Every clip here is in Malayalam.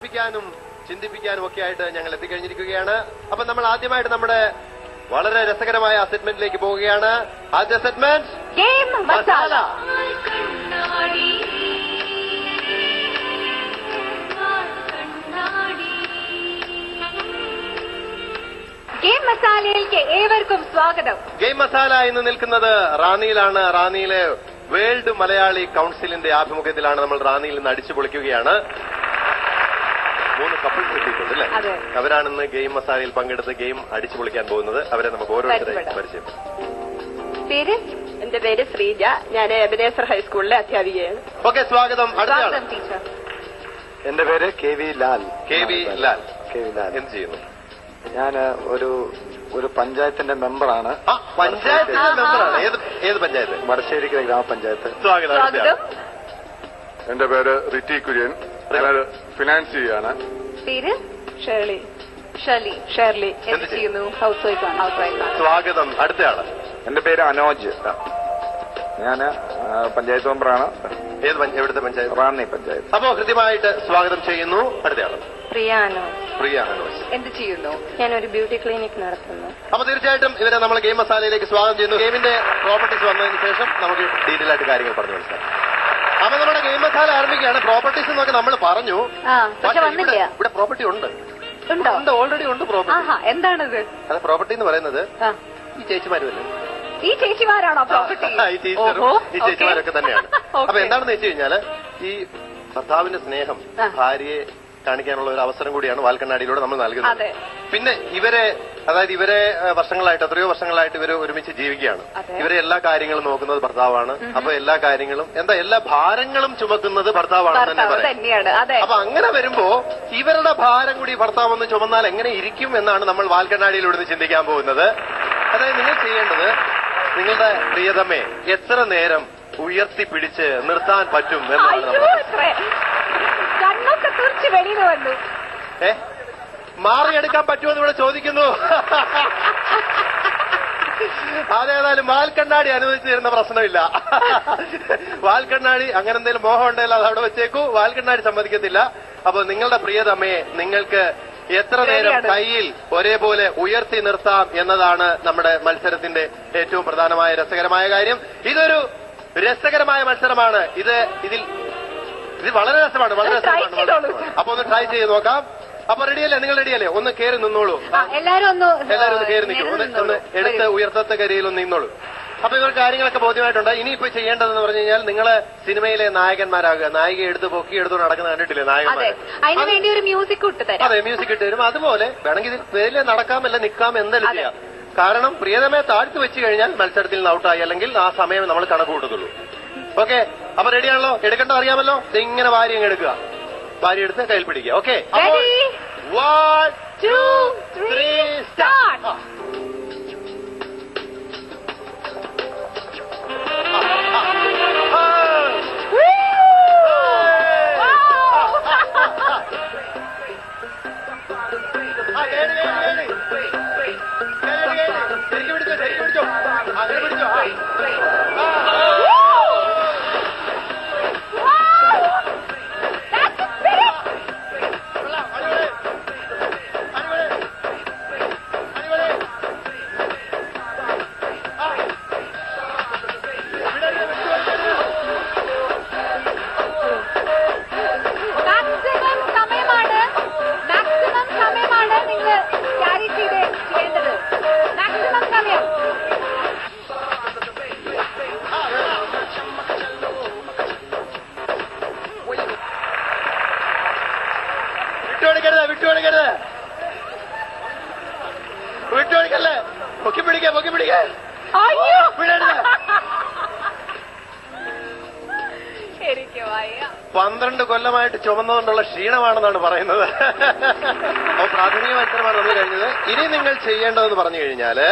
ചിന്തിപ്പിക്കാനും ഒക്കെ ആയിട്ട് ഞങ്ങൾ എത്തിക്കഴിഞ്ഞിരിക്കുകയാണ്. അപ്പൊ നമ്മൾ ആദ്യമായിട്ട് നമ്മുടെ വളരെ രസകരമായ അസൈൻമെന്റിലേക്ക് പോവുകയാണ്. ആദ്യ അസൈൻമെന്റ് ഗെയിം മസാല. ഗെയിം മസാലയിലേക്ക് ഏവർക്കും സ്വാഗതം. ഗെയിം മസാല ഇന്ന് നിൽക്കുന്നത് റാന്നിയിലാണ്. റാന്നിയിലെ വേൾഡ് മലയാളി കൌൺസിലിന്റെ ആഭിമുഖ്യത്തിലാണ് നമ്മൾ റാന്നിയിൽ നിന്ന് അടിച്ചു പൊളിക്കുകയാണ്. 3 കപ്പിൾസ് എത്തിയിട്ടുണ്ട് അല്ലേ? അവരാണ് ഇന്ന് ഗെയിം മസാലയിൽ പങ്കെടുത്ത് ഗെയിം അടിച്ചു പൊളിക്കാൻ പോകുന്നത്. അവരെ നമുക്ക് ഓരോരുത്തരെയും പരിചയം. പേര്? എന്റെ പേര് ശ്രീജ. ഞാൻ എബനേസർ ഹൈസ്കൂളിലെ അധ്യാപികയാണ്. ഓക്കെ, സ്വാഗതം. സ്വാഗതം ടീച്ചർ. എന്റെ പേര് കെ വി ലാൽ. എന്ത് ചെയ്യുന്നു? ഞാൻ ഒരു പഞ്ചായത്തിന്റെ മെമ്പറാണ്. പഞ്ചായത്തിന്റെ മെമ്പറാണ്? ഏത് പഞ്ചായത്ത്? വടശ്ശേരിക്കര ഗ്രാമപഞ്ചായത്ത്. സ്വാഗതം. എന്റെ പേര് റിറ്റി കുര്യൻ. ഞാനൊരു ഫിനാൻസ് ചെയ്യാണ്. പേര്? ഷേർലി. ഷേർലി. എന്ത് ചെയ്യുന്നു? ഹൗസ് വൈഫാണ്. സ്വാഗതം. അടുത്തയാള്? എന്റെ പേര് അനോജ്. ഞാൻ പഞ്ചായത്ത് മെമ്പറാണ്. എവിടുത്തെ പഞ്ചായത്ത്? റാന്നി പഞ്ചായത്ത്. അപ്പോ കൃത്യമായിട്ട് സ്വാഗതം ചെയ്യുന്നു. അടുത്തയാള്? പ്രിയ അനോജ്. എന്ത് ചെയ്യുന്നു? ഞാനൊരു ബ്യൂട്ടി ക്ലിനിക് നടത്തുന്നു. അപ്പൊ തീർച്ചയായിട്ടും ഇവരെ നമ്മൾ ഗെയിം മസാലയിലേക്ക് സ്വാഗതം ചെയ്യുന്നു. ഗെയിമിന്റെ പ്രോപ്പർട്ടീസ് വന്നതിന് ശേഷം നമുക്ക് ഡീറ്റെയിൽ ആയിട്ട് കാര്യങ്ങൾ പറഞ്ഞു മനസ്സിലാക്കാം. അപ്പൊ നമ്മുടെ ഗെയിം മസാല ആരംഭിക്കുകയാണ്. പ്രോപ്പർട്ടീസ് എന്നൊക്കെ നമ്മൾ പറഞ്ഞു. പക്ഷെ വന്നില്ല. ഇവിടെ പ്രോപ്പർട്ടി ഉണ്ട്. ഓൾറെഡി ഉണ്ട് പ്രോപ്പർട്ടി. എന്താണത്? അത് പ്രോപ്പർട്ടി എന്ന് പറയുന്നത് ഈ ചേച്ചിമാരുമല്ലേ? ഈ ചേച്ചിമാരാണോ പ്രോപ്പർട്ടി? ഈ ചേച്ചിമാരൊക്കെ തന്നെയാണ്. അപ്പൊ എന്താണെന്ന് വെച്ച് കഴിഞ്ഞാല് ഈ ഭർത്താവിന്റെ സ്നേഹം ഭാര്യയെ കാണിക്കാനുള്ള ഒരു അവസരം കൂടിയാണ് വാൽക്കണ്ണാടിയിലൂടെ നമ്മൾ നൽകുന്നത്. പിന്നെ ഇവരെ വർഷങ്ങളായിട്ട് എത്രയോ വർഷങ്ങളായിട്ട് ഇവര് ഒരുമിച്ച് ജീവിക്കുകയാണ്. ഇവരെ എല്ലാ കാര്യങ്ങളും നോക്കുന്നത് ഭർത്താവാണ്. അപ്പൊ എല്ലാ കാര്യങ്ങളും എല്ലാ ഭാരങ്ങളും ചുമക്കുന്നത് ഭർത്താവാണെന്ന് തന്നെ പറയാം. അപ്പൊ അങ്ങനെ വരുമ്പോ ഇവരുടെ ഭാരം കൂടി ഭർത്താവ് ഒന്ന് ചുമന്നാൽ എങ്ങനെ ഇരിക്കും എന്നാണ് നമ്മൾ വാൽക്കണ്ണാടിയിലൂടെ ചിന്തിക്കാൻ പോകുന്നത്. അതായത് നിങ്ങൾ ചെയ്യേണ്ടത് നിങ്ങളുടെ പ്രിയതമയെ എത്ര നേരം ഉയർത്തിപ്പിടിച്ച് നിർത്താൻ പറ്റും എന്നാണ്. കണ്ണൊക്കെ തുറച്ച് വെളിയിൽ വന്നു. മാറിയെടുക്കാൻ പറ്റുമെന്ന് ഇവിടെ ചോദിക്കുന്നു. അതേതായാലും വാൽക്കണ്ണാടി അനുവദിച്ചു തരുന്ന പ്രശ്നമില്ല. വാൽക്കണ്ണാടി അങ്ങനെ എന്തെങ്കിലും മോഹം ഉണ്ടെങ്കിൽ അത് അവിടെ വെച്ചേക്കൂ. വാൽക്കണ്ണാടി സമ്മതിക്കത്തില്ല. അപ്പൊ നിങ്ങളുടെ പ്രിയതമയെ നിങ്ങൾക്ക് എത്ര നേരം കയ്യിൽ ഒരേപോലെ ഉയർത്തി നിർത്താം എന്നതാണ് നമ്മുടെ മത്സരത്തിന്റെ ഏറ്റവും പ്രധാനമായ രസകരമായ കാര്യം. ഇതൊരു രസകരമായ മത്സരമാണ്. ഇത് വളരെ രസമാണ്. അപ്പൊ ഒന്ന് ട്രൈ ചെയ്ത് നോക്കാം. അപ്പൊ റെഡിയല്ലേ? നിങ്ങൾ റെഡിയല്ലേ? ഒന്ന് കയറി നിന്നോളൂ. എല്ലാരും ഒന്ന് കയറി നിൽക്കും. ഒന്ന് എടുത്ത് ഉയർത്തത്തെ കരിയിൽ ഒന്ന് നിന്നോളൂ. അപ്പൊ ഇവർ കാര്യങ്ങളൊക്കെ ബോധ്യമായിട്ടുണ്ട്. ഇനിയിപ്പോ ചെയ്യേണ്ടതെന്ന് പറഞ്ഞു കഴിഞ്ഞാൽ നിങ്ങള് സിനിമയിലെ നായകന്മാരാകുക. നായിക എടുത്ത് നടക്കുന്ന കണ്ടിട്ടില്ലേ നായകന്മാരെ? അതിന് വേണ്ടി ഒരു മ്യൂസിക് ഇട്ട് തരാം. അതെ, മ്യൂസിക് ഇട്ട് തരും. അതുപോലെ വേണമെങ്കിൽ ഇതിൽ നടക്കാമല്ല നിൽക്കാം എന്നല്ല ചെയ്യാം. കാരണം പ്രിയതമയെ താഴ്ത്തു വെച്ച് കഴിഞ്ഞാൽ മത്സരത്തിൽ നിന്ന് ഔട്ടായി, അല്ലെങ്കിൽ ആ സമയം നമ്മൾ കണക്ക് കൂട്ടത്തുള്ളൂ. ഓക്കെ, അപ്പൊ റെഡിയാണല്ലോ? എടുക്കേണ്ടത് അറിയാമല്ലോ. ഇങ്ങനെ വാരി അങ്ങ് എടുക്കുക. വാരി എടുത്ത് കയ്യിൽ പിടിക്കുക. Okay, 1 2 3 start. വിട്ടുകൊടുക്കല്ലേ? പൊക്കി പിടിക്കേ. 12 കൊല്ലമായിട്ട് ചുമന്നുകൊണ്ടുള്ള ക്ഷീണമാണെന്നാണ് പറയുന്നത്. അപ്പൊ പ്രാഥമിക മത്സരമാണ് നമ്മൾ കഴിഞ്ഞത്. ഇനി നിങ്ങൾ ചെയ്യേണ്ടതെന്ന് പറഞ്ഞു കഴിഞ്ഞാല്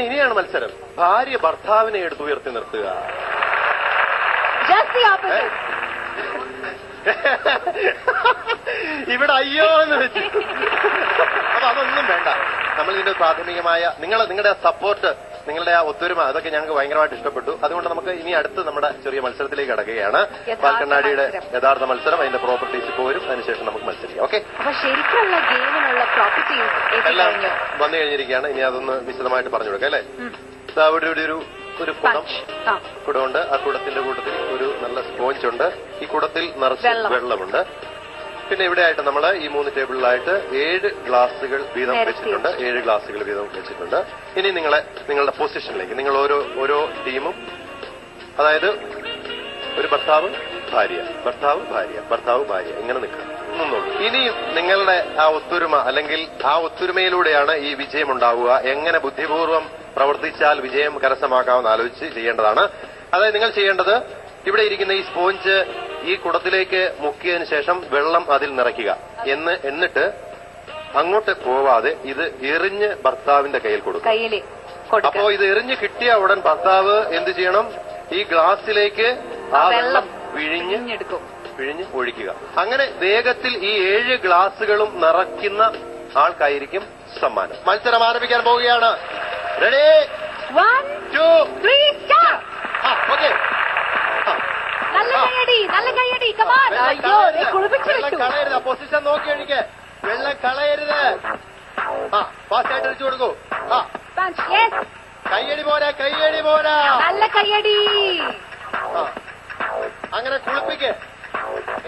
ഇനിയാണ് മത്സരം. ഭാര്യ ഭർത്താവിനെ എടുത്ത് ഉയർത്തി നിർത്തുക. ഇവിടെ അയ്യോ എന്ന് വെച്ചു. അപ്പൊ അതൊന്നും വേണ്ട. നമ്മൾ ഇതിന്റെ പ്രാഥമികമായ നിങ്ങളുടെ സപ്പോർട്ട് നിങ്ങളുടെ ആ ഒത്തൊരുമ അതൊക്കെ ഞങ്ങൾക്ക് ഭയങ്കരമായിട്ട് ഇഷ്ടപ്പെട്ടു. അതുകൊണ്ട് നമുക്ക് ഇനി അടുത്ത് നമ്മുടെ ചെറിയ മത്സരത്തിലേക്ക് കടക്കുകയാണ്. വാൽക്കണ്ണാടിയുടെ യഥാർത്ഥ മത്സരം, അതിന്റെ പ്രോപ്പർട്ടീസ് പോരും, അതിനുശേഷം നമുക്ക് മത്സരിക്കാം. ഓക്കെ, ശരിക്കുള്ള ഗെയിമിനുള്ള പ്രോപ്പർട്ടീസ് എല്ലാം വന്നു കഴിഞ്ഞിരിക്കുകയാണ്. ഇനി അതൊന്ന് വിശദമായിട്ട് പറഞ്ഞു കൊടുക്കാം അല്ലേ? അവിടെ ഒരു കുടമുണ്ട്. ആ കുടത്തിന്റെ കൂട്ടത്തിൽ ഒരു നല്ല സ്പോഞ്ച് ഉണ്ട്. ഈ കുടത്തിൽ നിറച്ച് വെള്ളമുണ്ട്. പിന്നെ ഇവിടെ ആയിട്ട് നമ്മൾ ഈ 3 ടേബിളിലായിട്ട് 7 ഗ്ലാസുകൾ വീതം വെച്ചിട്ടുണ്ട്. 7 ഗ്ലാസുകൾ വീതം വെച്ചിട്ടുണ്ട്. ഇനി നിങ്ങളുടെ പൊസിഷനിലേക്ക് നിങ്ങൾ ഓരോ ടീമും, അതായത് ഒരു ഭർത്താവ് ഭാര്യ ഇങ്ങനെ നിൽക്കുക. ഇനിയും നിങ്ങളുടെ ആ ഒത്തൊരുമ, അല്ലെങ്കിൽ ആ ഒത്തൊരുമയിലൂടെയാണ് ഈ വിജയം ഉണ്ടാവുക. എങ്ങനെ ബുദ്ധിപൂർവ്വം പ്രവർത്തിച്ചാൽ വിജയം കരസ്ഥമാക്കാമെന്ന് ആലോചിച്ച് ചെയ്യേണ്ടതാണ്. അതായത് നിങ്ങൾ ചെയ്യേണ്ടത്, ഇവിടെ ഇരിക്കുന്ന ഈ സ്പോഞ്ച് ഈ കുടത്തിലേക്ക് മുക്കിയതിനു ശേഷം വെള്ളം അതിൽ നിറയ്ക്കുക. എന്നിട്ട് അങ്ങോട്ട് പോവാതെ ഇത് എറിഞ്ഞ് ഭർത്താവിന്റെ കയ്യിൽ കൊടുക്കും. അപ്പോ ഇത് എറിഞ്ഞ് കിട്ടിയ ഉടൻ ഭർത്താവ് എന്ത് ചെയ്യണം? ഈ ഗ്ലാസ്സിലേക്ക് ആ വെള്ളം പിഴിഞ്ഞ് ഒഴിക്കുക. അങ്ങനെ വേഗത്തിൽ ഈ 7 ഗ്ലാസുകളും നിറയ്ക്കുന്ന ആൾക്കായിരിക്കും സമ്മാനം. മത്സരം ആരംഭിക്കാൻ പോവുകയാണ്. Ready, 1 2 3 start. ഓക്കെ, നല്ല കൈയടി. കമാൻ. അയ്യോ, കുളിപ്പിച്ചു. കളയരുത്, പൊസിഷൻ നോക്കി ഒഴിക്ക്. വെള്ളം കളയരുത്. ഫാസ്റ്റ് ആയിട്ട് ഒഴിച്ചു കൊടുക്കൂ. കയ്യടി പോരാ. നല്ല കയ്യടി. അങ്ങനെ കുളിപ്പിക്ക്.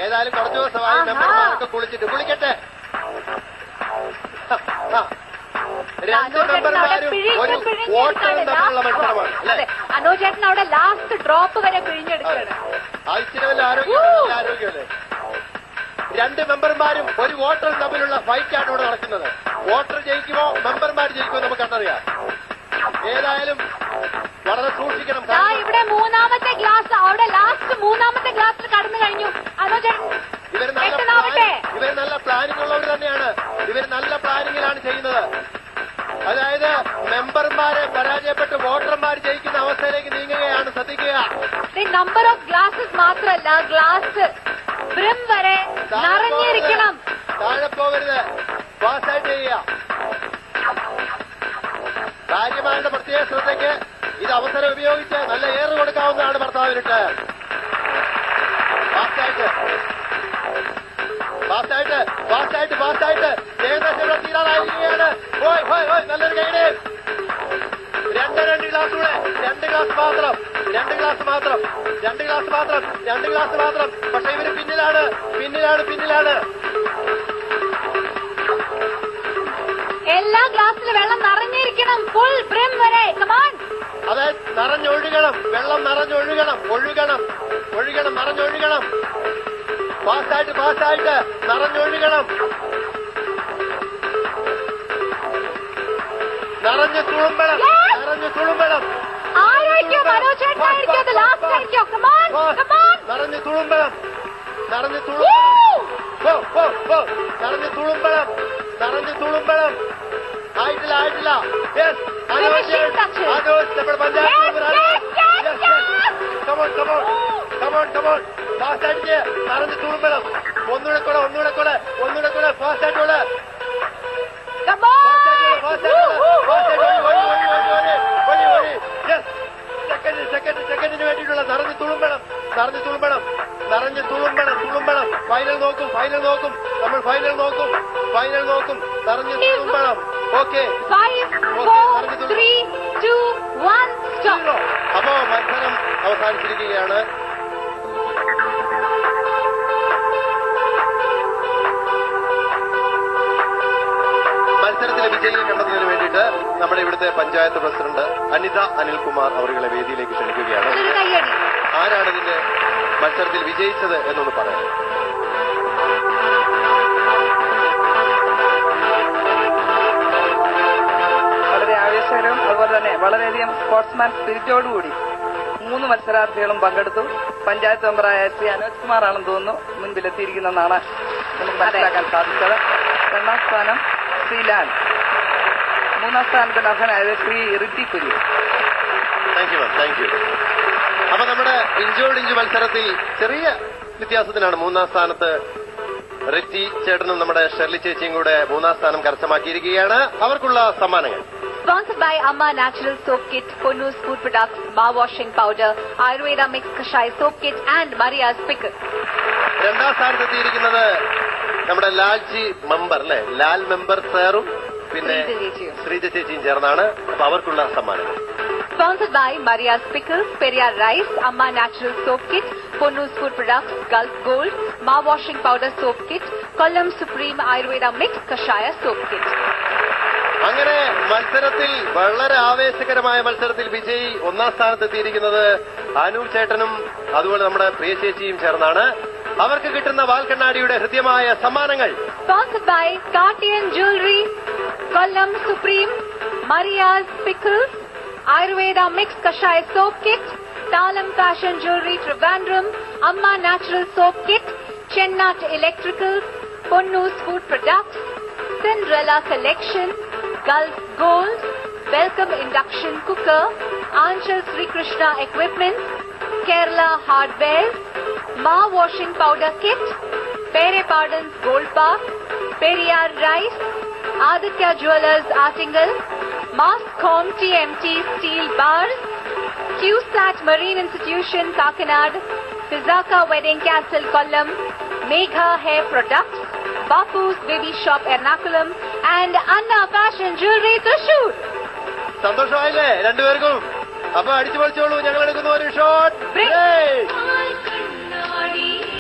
ഏതായാലും കുറച്ചു ദിവസമായി മെമ്പർമാരൊക്കെ കുളിക്കട്ടെ. 2 മെമ്പർമാരും ഒരു വോട്ടറും തമ്മിലുള്ള മത്സരമാണ്. അനോജേട്ടൻ അവിടെ ലാസ്റ്റ് ഡ്രോപ്പ് വരെ പിഴിഞ്ഞെടുക്കുകയാണ്. ആവശ്യത്തിന് വല്ല ആരോഗ്യമല്ലേ? 2 മെമ്പർമാരും ഒരു വോട്ടറും തമ്മിലുള്ള ഫൈറ്റാണ് ഇവിടെ നടക്കുന്നത്. വോട്ടർ ജയിക്കുമോ മെമ്പർമാർ ജയിക്കുമോ നമുക്ക് കണ്ടറിയാം. ഏതായാലും വളരെ സൂക്ഷിക്കണം. ഇവിടെ 3ാമത്തെ ഗ്ലാസ്, അവിടെ ലാസ്റ്റ് 3ാമത്തെ ഗ്ലാസ്സിൽ കടന്നു കഴിഞ്ഞു. അനോജേട്ടൻ ഇവർ നല്ല പ്ലാനിംഗ് ഉള്ളവർ തന്നെയാണ്. ഇവർ നല്ല പ്ലാനിങ്ങിലാണ് ചെയ്യുന്നത്. അതായത് മെമ്പർമാരെ പരാജയപ്പെട്ട് വോട്ടർമാർ ജയിക്കുന്ന അവസ്ഥയിലേക്ക് നീങ്ങുകയാണ്. ശ്രദ്ധിക്കുക. നമ്പർ ഓഫ് ഗ്ലാസസ് മാത്രമല്ല, ഗ്ലാസ് ബ്രിം വരെ നിറഞ്ഞിരിക്കണം. താഴെ പോകരുത്. പാസ്സായിട്ട് ചെയ്യുക. ഭാര്യമാരുടെ പ്രത്യേക ശ്രദ്ധയ്ക്ക് ഇത് അവസരം ഉപയോഗിച്ച് നല്ല ഏറ് കൊടുക്കാവുന്നതാണ് ഭർത്താവിനിട്ട്. ഫാസ്റ്റായിട്ട് ഏകദേശം ഇവിടെ തീരാറായിരിക്കുകയാണ്. നല്ലൊരു കൈഡ്. 2 ഗ്ലാസ് കൂടെ. 2 ഗ്ലാസ് മാത്രം. പക്ഷെ ഇവര് പിന്നിലാണ്. എല്ലാ ഗ്ലാസ്സിലും വെള്ളം നിറഞ്ഞിരിക്കണം. ഫുൾ ബ്രിം വരെ. കമാൺ. അതായത് നിറഞ്ഞൊഴുകണം. വെള്ളം നിറഞ്ഞൊഴുകണം. നിറഞ്ഞൊഴുകണം. ഫാസ്റ്റായിട്ട് നിറഞ്ഞൊഴുകണം. നിറഞ്ഞു തുളുമ്പണം. ആരായിരിക്കും? മനോജേട്ടനായിരിക്കും. അത് ലാസ്റ്റ് ആയിരിക്കും. കമാൺ. നിറഞ്ഞു തുളുമ്പണം. നിറഞ്ഞു തുളുമ്പണം. ആയിട്ടില്ല. അനോജ് നമ്മുടെ പഞ്ചായത്ത്. കമോൺ. ഫാസ്റ്റായിട്ട് നിറഞ്ഞു തുളുമ്പണം. ഒന്നുകൂടെ കൂടെ. ഫാസ്റ്റായിട്ടുള്ള സെക്കൻഡിന് വേണ്ടിയിട്ടുള്ള നിറഞ്ഞു തുളുമ്പണം. ഫൈനൽ നോക്കും. നമ്മൾ ഫൈനൽ നോക്കും. നിറഞ്ഞു തുളുമ്പണം. Okay, 5 4 3 2 1 stop. അപ്പോ മത്സരം അവസാനിച്ചിരിക്കുകയാണ്. മത്സരത്തിലെ വിജയിയെ കണ്ടെത്തുന്നതിന് വേണ്ടിയിട്ട് നമ്മുടെ ഇവിടുത്തെ പഞ്ചായത്ത് പ്രസിഡന്റ് അനിത അനിൽകുമാർ അവരുടെ വേദിയിലേക്ക് ക്ഷണിക്കുകയാണ്. ആരാണ് ഇതിന്റെ മത്സരത്തിൽ വിജയിച്ചത് എന്നൊന്ന് പറയാം. വളരെ ആവേശകരവും അതുപോലെ തന്നെ വളരെയധികം സ്പോർട്സ്മാൻ സ്പിരിറ്റോടുകൂടി 3 മത്സരാർത്ഥികളും പങ്കെടുത്തു. പഞ്ചായത്ത് മെമ്പറായ ശ്രീ അനോജ് കുമാർ ആണെന്ന് തോന്നുന്നു മുൻപിലെത്തിയിരിക്കുന്നതെന്നാണ് നമുക്ക് മനസ്സിലാക്കാൻ സാധിച്ചത്. 2ാം സ്ഥാനം ശ്രീ ലാൽ, 3ാം സ്ഥാനത്തിന് അർഹനായത് ശ്രീ റിറ്റി കുര്യൻ. Thank you. അപ്പൊ നമ്മുടെ ഇഞ്ചോടിഞ്ച് മത്സരത്തിൽ ചെറിയ വ്യത്യാസത്തിനാണ് 3ാം സ്ഥാനത്ത് റിറ്റി ചേട്ടനും നമ്മുടെ ഷെർലി ചേച്ചിയും കൂടെ 3ാം സ്ഥാനം കരസ്ഥമാക്കിയിരിക്കുകയാണ്. അവർക്കുള്ള സമ്മാനങ്ങൾ Sponsored by Amma Natural Soap Kit, Ponnu's Food Products, Ma Washing Powder, Ayurveda Mix Kashai Soap Kit and Maria's Pickle. രണ്ടാം സ്ഥാനത്തെത്തിയിരിക്കുന്നത് നമ്മുടെ ലാൽജി മെമ്പർ അല്ലെ, ലാൽ മെമ്പർ സാറും പിന്നെ ശ്രീജ ചേച്ചിയും ചേർന്നാണ്. അപ്പൊ അവർക്കുള്ള സമ്മാനങ്ങൾ. Sponsored by Maria's Pickles, Periyar Rice, Amma Natural Soap Kit, Ponnu's Food Products, Gulf Gold, Ma Washing Powder Soap Kit, Kollam Supreme Ayurveda Mix Kashaya Soap Kit. അങ്ങനെ മത്സരത്തിൽ വളരെ ആവേശകരമായ മത്സരത്തിൽ വിജയി ഒന്നാം സ്ഥാനത്തെത്തിയിരിക്കുന്നത് അനൂപ് ചേട്ടനും അതുപോലെ നമ്മുടെ പ്രിയ ചേച്ചിയും ചേർന്നാണ്. അവർക്ക് കിട്ടുന്ന വാൽക്കണ്ണാടിയുടെ ഹൃദ്യമായ സമ്മാനങ്ങൾ. Sponsored by Cartier Jewelry, Kollam Supreme, Maria's Pickles, Ayurveda Mix Kashaya Soap Kit, Talam Fashion Jewelry Trivandrum, Amma Natural Soap Kit, Chennat Electricals, Ponnu's Food Products, Cinderella Collection, Gulf Gold, Welcome Induction Cooker, Anchal Sri Krishna Equipment, Kerala Hardware, Ma Washing Powder Kit, Pere Pardon's Gold Park, Periyar Rice, Aditya Jewelers Artingal, Mascom TMT Steel Bars, QSAT Marine Institution Kakinad, Fizaka Wedding Castle Kollam, Megha Hair Products, Bapu's Baby Shop Ernakulam and Anna Fashion Jewelry Thrissur. സന്തോഷമായില്ലേ രണ്ടുപേർക്കും? അപ്പൊ അടിച്ചു പൊളിച്ചോളൂ. ഞങ്ങൾ എടുക്കുന്ന ഒരു ഷോർട്ട് ബ്രേക്ക്.